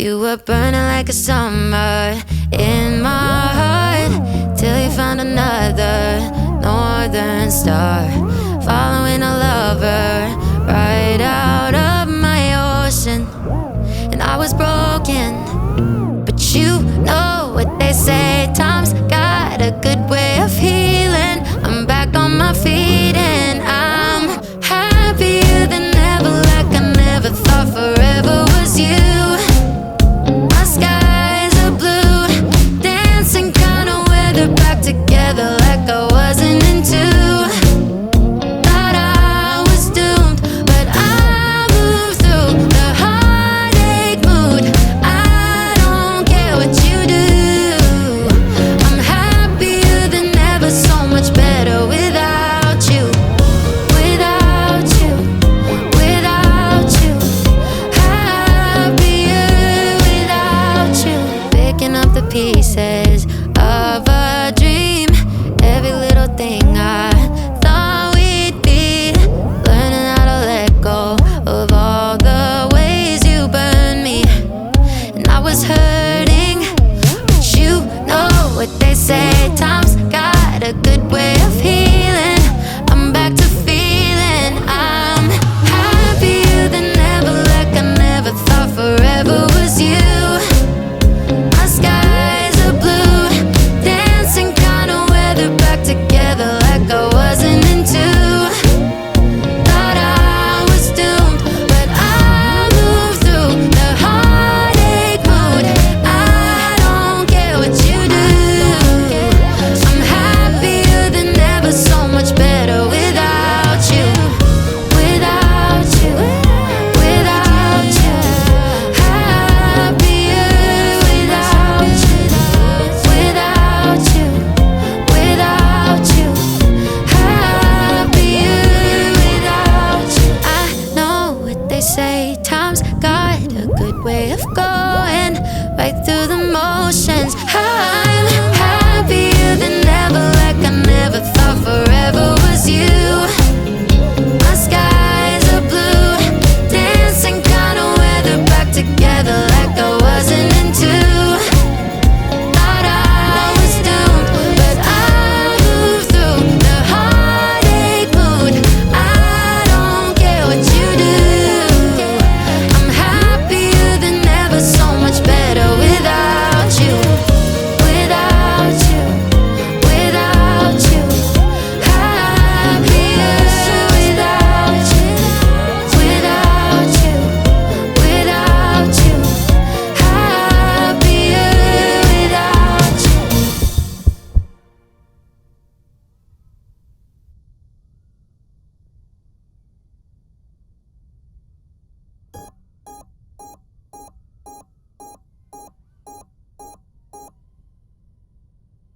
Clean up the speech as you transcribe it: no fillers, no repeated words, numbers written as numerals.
You were burning like a summer in my heart, till you found another northern star, following a lover right out of my ocean. And I was broken, but you know what they say, time's got a good way of healing. I'm back on my feet and I'm happier than ever, like I never thought forever was you. My skies are blue, dancing kind of weather, back together like I wasn't into. Thought I was doomed, but I moved through the heartache mood. I don't care what you do. I'm happier than ever, so much better without you. Without you, without you. Happier without you. Picking up the pieces of a dream, every little thing I thought we'd be, learning how to let go of all the ways you burned me. And I was hurting, but you know what they say, time's got a good way of healing. I'm back to feeling I'm happier than ever, like I never thought forever was you. My skies are blue, dancing kind of weather, back together like I wasn't into. Thought I was doomed, but I moved through the heartache mood. I don't care what you do. I'm happier than ever, so much better without you. Without you, without you. Happier without you. Without you, without you. Happier without you. I know what they say, time's got a good way of going right through the motion.